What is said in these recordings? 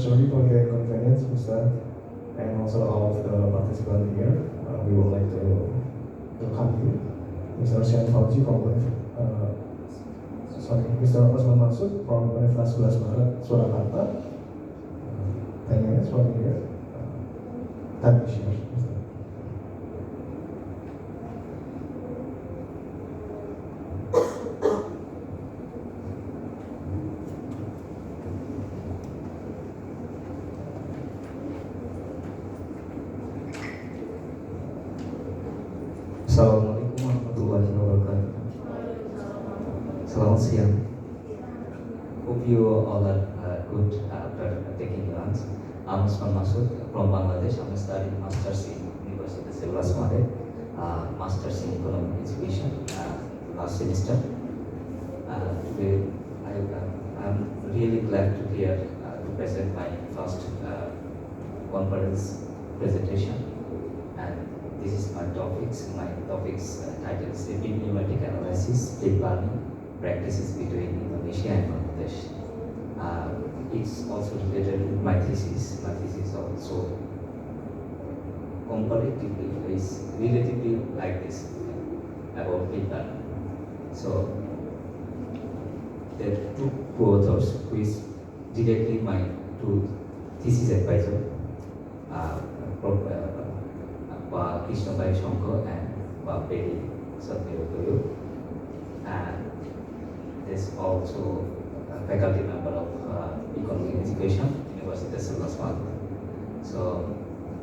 sorry for the inconvenience, Mr. and also all of the participants here. We would like to welcome you, Mr. Syan Fauzi from Mr. Osman Mansud from Universitas 11 Maret, Surakarta. 10 minutes from here. Time is yours, Mr. Assalamualaikum warahmatullahi wabarakatuh. Selamat siang. Hope you all are good after taking lunch. I'm Osman Mansud from Bangladesh. I'm studying Masters in University 11 Maret, Masters in Economic Education, last semester. Today I'm really glad to here to present my first conference presentation. And this is my topics. My topics title is Bibliometric Analysis, Deep Learning Practices between Indonesia and Bangladesh. It's also related to my thesis. My thesis also comparatively is relatively like this about deep learning. So there are two co-authors who is directly my two thesis advisor. Krishna Bhai Shankar and Peri Satyarotoyo, and there's also a faculty member of Economic Education, University of Laswal. So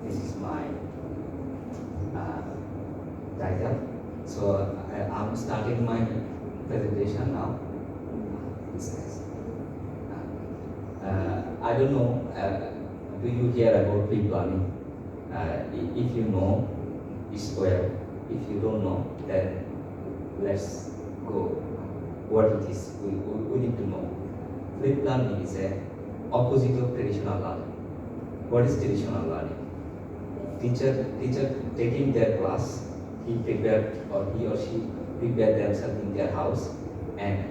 this is my title. So I'm starting my presentation now. I don't know, do you hear about deep learning? If you know, it's well. If you don't know, then let's go. What it is, we need to know. Deep learning is a opposite of traditional learning. What is traditional learning? Teacher taking their class, he or she prepared themselves in their house and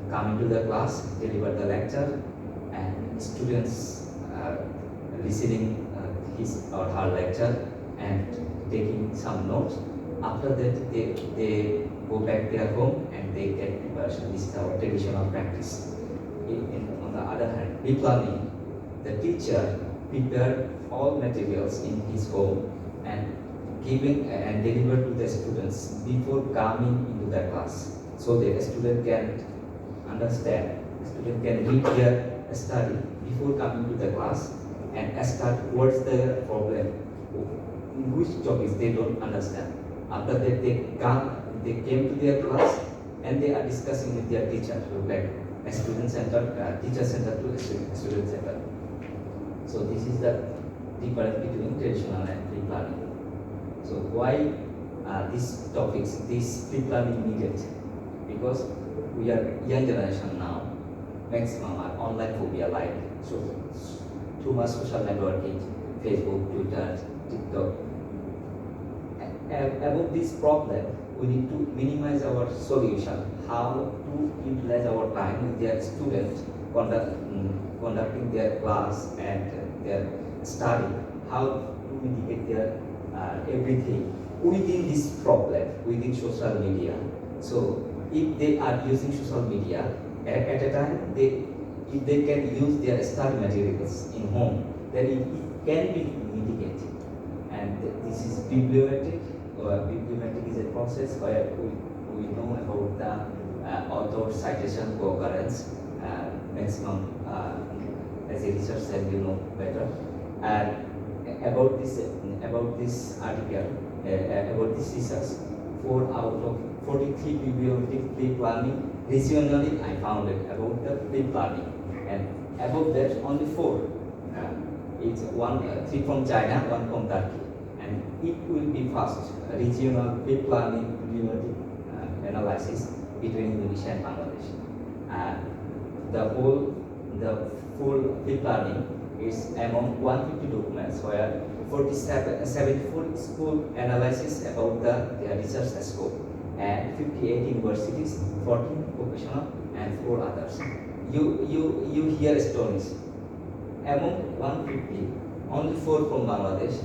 come into the class, deliver the lecture, and students listening his or her lecture and taking some notes. After that, they go back their home and they get preparation. This is our traditional practice. On the other hand, deep learning, the teacher prepared all materials in his home and giving and deliver to the students before coming into the class, so that a student can understand, a student can read their study before coming to the class and start what's the problem, in which topics they don't understand. After that, they came to their class and they are discussing with their teacher, like a student center, teacher center to a student center. So this is the difference between traditional and deep learning. So why these topics, this deep learning needed? Because we are young generation now, maximum are online phobia, like so too much social networking, Facebook, Twitter, TikTok. About this problem, we need to minimize our solution. How to utilize our time with their students conducting their class and their study. How to mitigate their everything within this problem, within social media. So if they are using social media at a time, if they can use their study materials in home, then it can be mitigated. And this is bibliometric. Bibliometric is a process where we know about the author citation co-occurrence, maximum as a researcher you know better. And about this article, about this research, 4 out of 43 bibliometric deep learning regionally I found it about the deep learning, and above that only 4. It's 3 from China, 1 from Turkey, and it will be first regional deep learning bibliometric analysis between Indonesia and Bangladesh. The full deep learning is among 150 documents, where 74 school analysis about their research scope, and 58 universities, 14 vocational, and 4 others. You hear stories among 150, only 4 from Bangladesh,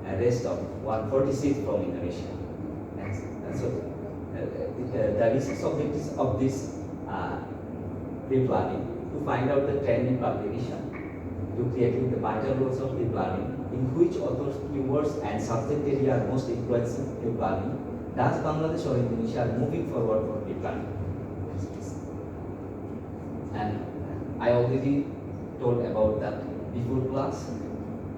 and rest of 146 from Indonesia. And so the research objectives of this pre-planning to find out the trend in publication, to creating the vital roles of pre-planning, in which authors, keywords, and subject area are most influencing pre-planning. Does Bangladesh or Indonesia are moving forward for pre-planning? And I already told about that before class,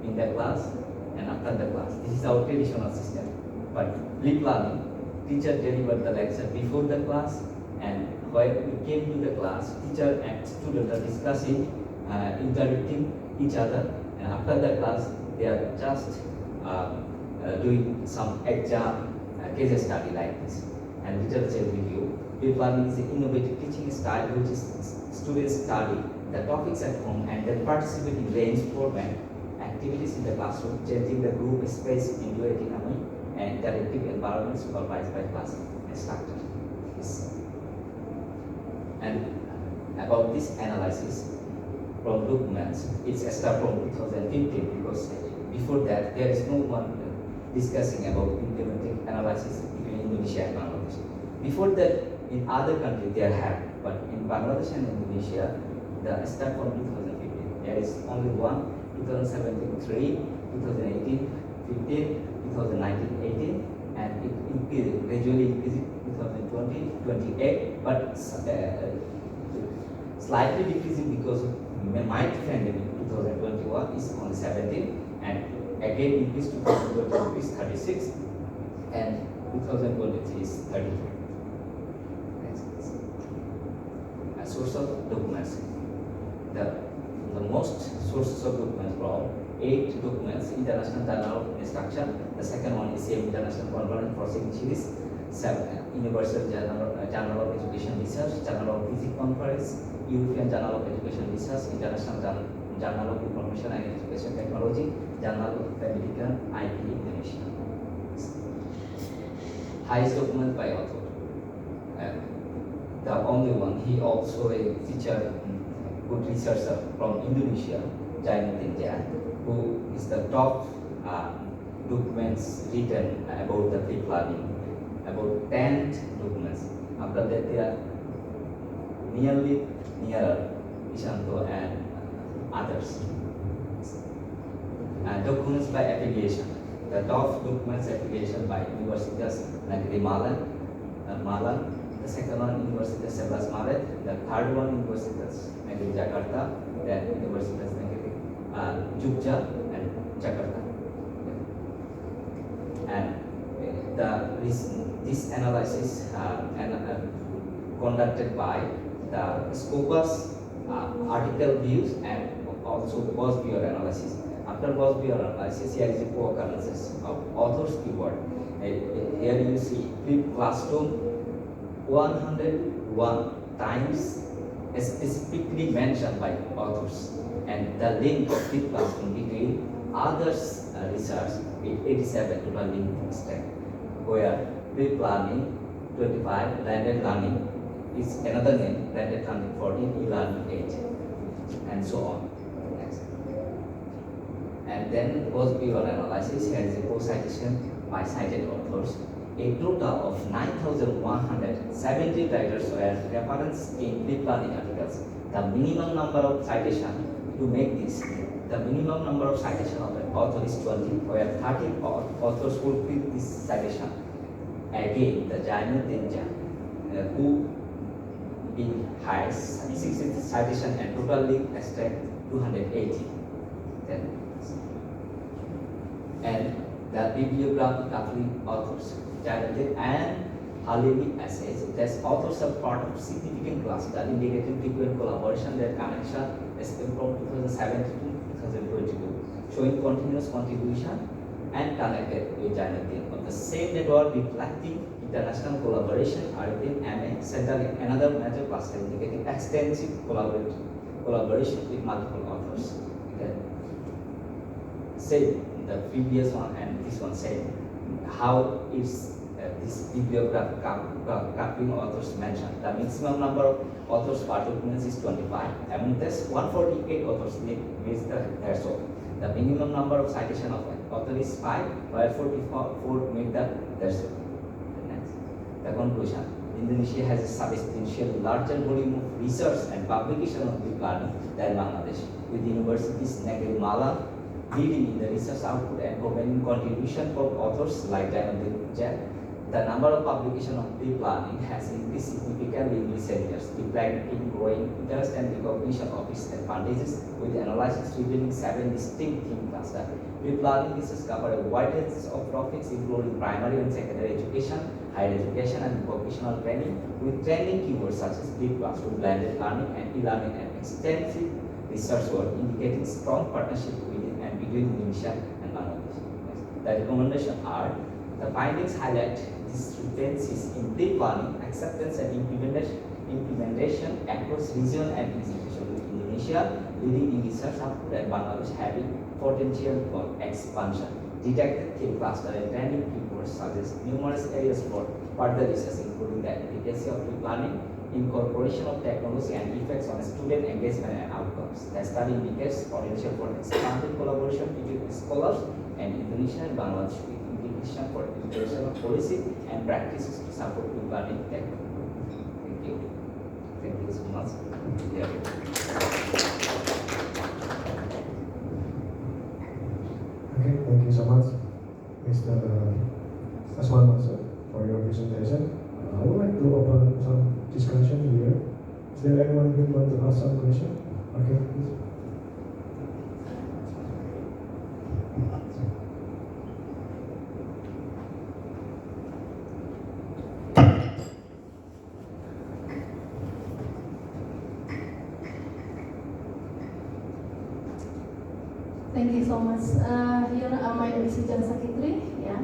in the class, and after the class. This is our traditional system. But pre-planning, teacher delivered the lecture before the class, and when we came to the class, teacher and student are discussing, interacting each other, and after the class, they are just doing some exam case study like this. And literature review. Pre-planning is an innovative teaching style which is students study the topics at home and then participate in range format activities in the classroom, changing the group space into a dynamic and interactive environment supervised by class instructor. And about this analysis from documents, it's started from 2015 because before that there is no one discussing about implementing analysis between Indonesia and Bangladesh. Before that, in other countries they have, but in Bangladesh and Indonesia, the start from 2015. There is only one, 2017 3, 2018 15, 2019 18, and it increased, gradually increasing 2020 28, but slightly decreasing because of mild pandemic. 2021 is only 17, and again increased 2022 is 36, and 2023 is 33. A source of documents. The most sources of documents from 8 documents: International Journal of Instruction. The second one is same International Conference for Series. 7 Universal Journal of Education Research, Journal of Physics Conference, European Journal of Education Research, International Journal of Information and Education Technology, Journal of American IP Indonesia. Highest document by author. The only one, he also a teacher, good researcher from Indonesia, Jainuddin Jah, who is the top documents written about the pre-planning, about 10 documents. After that, they are nearer Ishanto and others. Documents by affiliation. The top documents affiliation by universities like the Malang, the second one Universitas 11 Maret, the third one Universitas Negeri Jakarta, then Universitas Negeri Jogja and Jakarta. And this analysis conducted by the Scopus article views and also Bosbeer analysis. After Bosbeer analysis, here is the co-occurrences of author's keyword. Here you see flip classroom 101 times specifically mentioned by authors, and the link of flip classroom between others research with 87 total link stack, where pre-planning 25, blended learning is another name, blended learning 14, e-learning 8, and so on. Next. And then Bosbeer analysis, here is a co-citation by cited authors. A total of 9,170 writers were referenced in pre-planning articles. The minimum number of citations to make this, the minimum number of citations of the author is 20, where 13 authors fulfill this citation. Again, the Jainuddin Jah, who in highest 60 citation and total link extract 280. Then, and the bibliography authors, Jainuddin and Halili essays, these authors are part of significant cluster indicating frequent collaboration, their connection is from 2007 to 2022, showing continuous contribution and connected with Jainuddin of the same network reflecting international collaboration. Arifin MA centering another major cluster indicating extensive collaboration with multiple authors. Same the previous one and this one same. How is this bibliography authors mentioned. The maximum number of authors per documents is 25. Among this, 148 authors meets the threshold. The minimum number of citation of an author is 5, while 44 meet the threshold. Next. The conclusion. Indonesia has a substantially larger volume of research and publication of deep learning than Bangladesh, with universities Negeri Malang leading in the research output and providing contribution from authors like Jainuddin Jain. The number of publications of deep learning has increased significantly in recent years, reflecting growing interest and recognition of its advantages, with analysis revealing 7 distinct theme clusters. Deep learning research covers a wide range of topics, including primary and secondary education, higher education, and vocational training, with training keywords such as deep classroom, blended learning, and e-learning, and extensive research work indicating strong partnership within and between Indonesia and Bangladesh. The recommendations are: the findings highlight discrepancies in deep learning acceptance and implementation across region and institution, with Indonesia leading in research output and Bangladesh having potential for expansion. Detected theme cluster and training keywords suggest numerous areas for further research, including the efficacy of deep learning, incorporation of technology, and effects on student engagement and outcomes. The study indicates potential for expanded collaboration between scholars and Indonesia and Bangladesh, with implication for integration of policy and practices to support deep learning technology. Thank you. Thank you so much. Yeah. Okay, thank you so much, Mr. Aswan Mansur, for your presentation. I would like to open some discussion here. Is there anyone who want to ask some question? Okay, please. Thank you so much. Here, my name is Jan Sakitri. Yeah.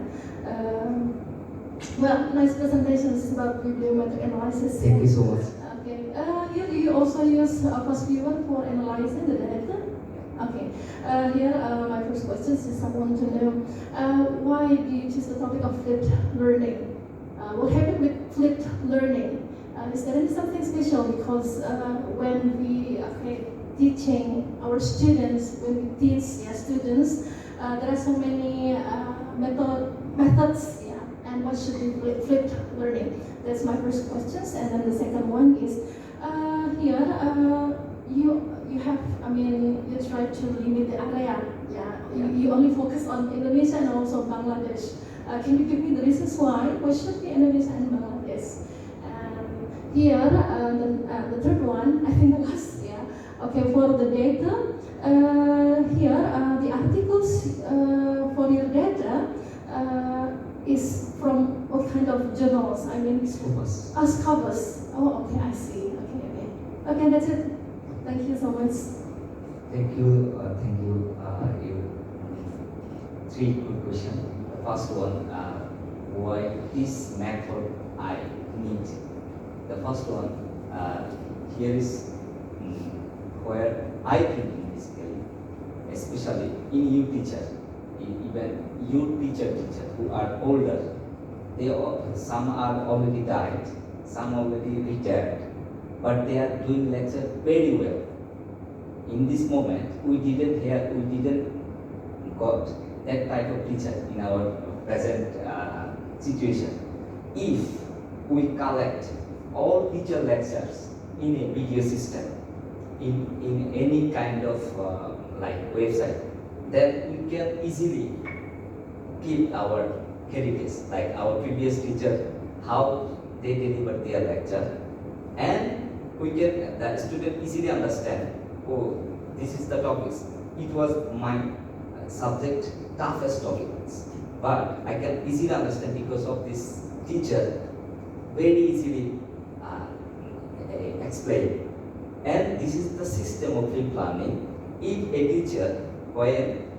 Well, nice presentations about bibliometric analysis. Thank you so much. Okay. Here, do you also use Fast Viewer for analyzing the data? Okay. Here, my first question is I want to know why do you choose the topic of flipped learning? What happened with flipped learning? Is there something special? Because when we teaching our students, when we teach students, there are so many methods. And what should be flipped learning? That's my first question. And then the second one is here you have, you try to limit the area. You only focus on Indonesia and also Bangladesh. Can you give me the reasons why? Why should be Indonesia and Bangladesh? Here the third one, I think the last. Okay, for the data, here the articles for your data is from what kind of journals? Scopus. Scopus. Oh, okay, I see. Okay, that's it. Thank you so much. Thank you. You 3 good questions. The first one, why this method I need? The first one, here is where I think basically, especially in you teacher, even you teacher who are older, some are already died, some already retired, but they are doing lecture very well. In this moment, we didn't got that type of teacher in our present situation. If we collect all teacher lectures in a video system, in any kind of website, then we can easily keep our heritage, like our previous teacher, how they delivered their lecture, and the student easily understand, oh, this is the topics. It was my subject toughest topics, but I can easily understand because of this teacher, very easily explain. And this is the system of flipped learning. If a teacher, when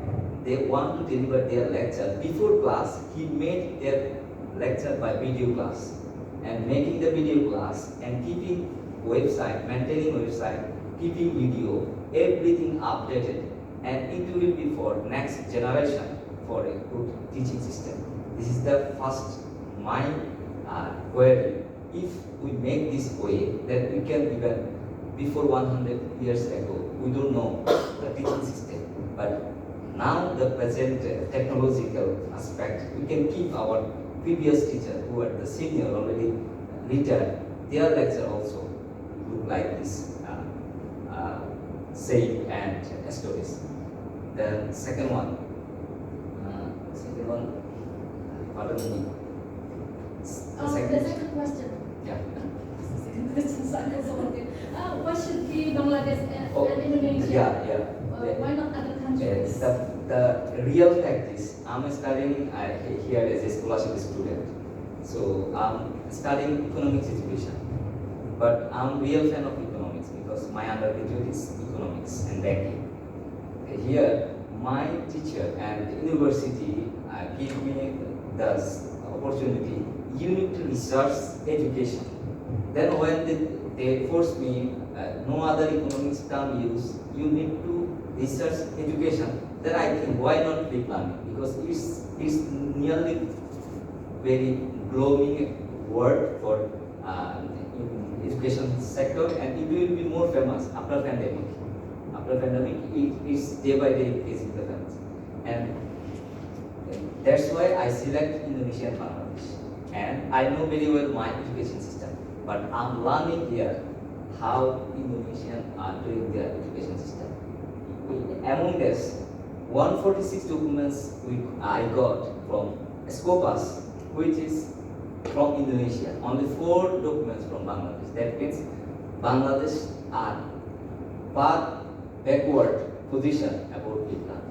they want to deliver their lecture before class, he made their lecture by video class, and making the video class and keeping website, maintaining website, keeping video, everything updated, and it will be for next generation for a good teaching system. This is the first my query, if we make this way, then we can even, before 100 years ago, we don't know the teaching system. But now the present technological aspect, we can keep our previous teacher who are the senior already retired, their lecture also look like this saying and stories. The second one, pardon me. The second question. Yeah. What should be Bangladesh Oh, and Indonesia? yeah. Why not other countries? The real fact is, I'm studying here as a scholarship student. So I'm studying economics education. But I'm real fan of economics because my undergraduate is economics and banking. Here, my teacher and university give me the opportunity. You need to research education. Then when they force me, no other economics term use, you need to research education. Then I think, why not flip learning? Because it's nearly very glowing word for in education sector, and it will be more famous after pandemic. After pandemic, it is day by day increasing the famous, and that's why I select Indonesian Bangladesh. And I know very well my education system, but I'm learning here how Indonesians are doing their education system. Among this, 146 documents I got from Scopus, which is from Indonesia. Only 4 documents from Bangladesh. That means Bangladesh are backward position about Vietnam.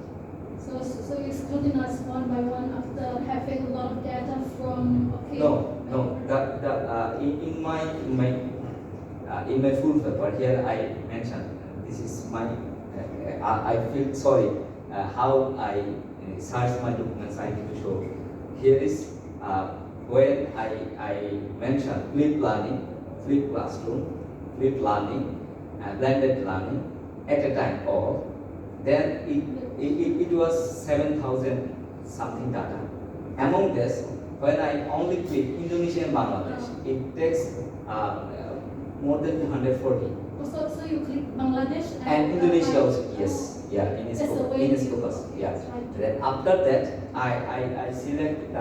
So you scrutinize one by one after having a lot of data from. Okay. No. In my full paper here I mentioned this is my. I feel sorry how I search my documents. I need to show. Here is when I mentioned flipped learning, flipped classroom, flipped learning, blended learning at a time of. Then it was 7,000 something data. Among this, when I only click Indonesia and Bangladesh, it takes more than 240. So you click Bangladesh And Indonesia also, yes, yeah, in That's the way its focus, yeah. Right. Then after that, I select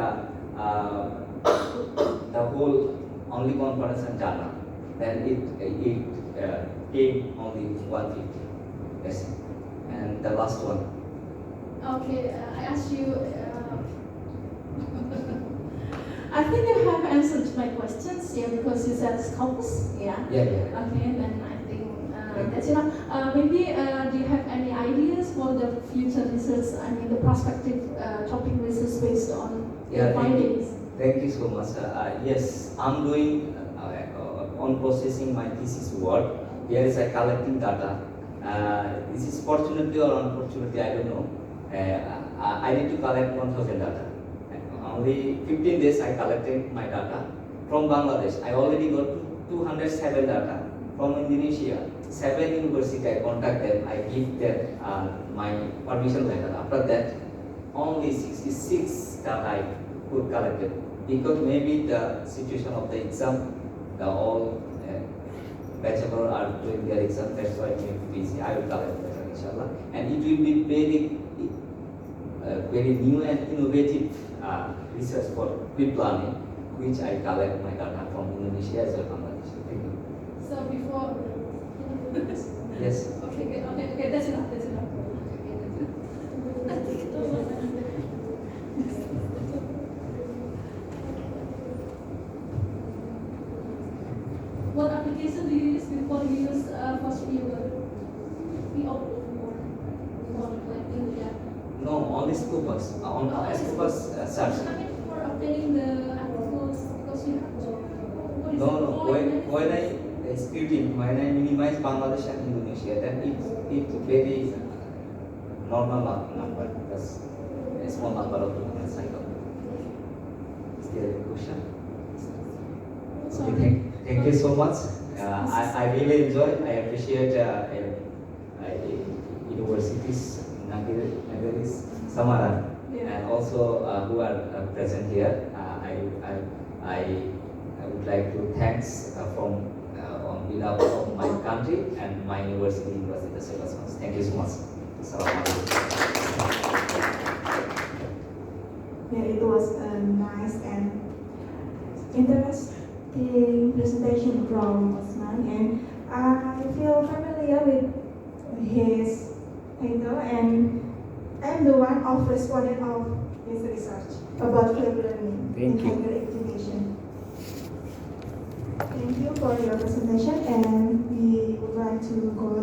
the whole only conference and data. Then it came only 150. Yes, and the last one. Okay, I asked you. I think you have answered my questions, yeah, because you said Scopus, yeah. Yeah. Okay, then I think that's enough. Maybe do you have any ideas for the future research? I mean, the prospective topic research based on your Yeah, findings. Thank you so much. Yes, I'm doing on processing my thesis work. Here is I collecting data. This is fortunately or unfortunately, I don't know. I need to collect 1,000 data. Only 15 days I collected my data from Bangladesh. I already got 207 data from Indonesia. 7 universities I contact them. I give them my permission letter. After that, only 66 that I could collect it. Because maybe the situation of the exam, the all bachelor are doing their exam. That's why it may be busy. I will collect that, inshallah. And it will be very new and innovative research for pre-planning, which I collect my data from Indonesia as well as Bangladesh. Thank you. So before. Yes. Okay, that's enough. What application do you use before you use first viewer? We open for like India. No, only Scopus. On Scopus search. I mean for obtaining the articles because you have to. What is No. it? When I minimize Bangladesh and Indonesia, then it's very normal number because a small number of documents I got. Is there a question? Okay, thank you so much. I really enjoy. I appreciate universities, Nagaris, Samaran, Yeah. and also. also who are present here. I would like to thanks from on behalf of my country and my university, University of Singapore. Thank you so much. Assalamualaikum. Yeah, it was a nice and interesting presentation from Osman, and I feel familiar with his title, and I'm the one of respondent of his research about flipped learning in Thank you. higher education. Thank you for your presentation, and we would like to go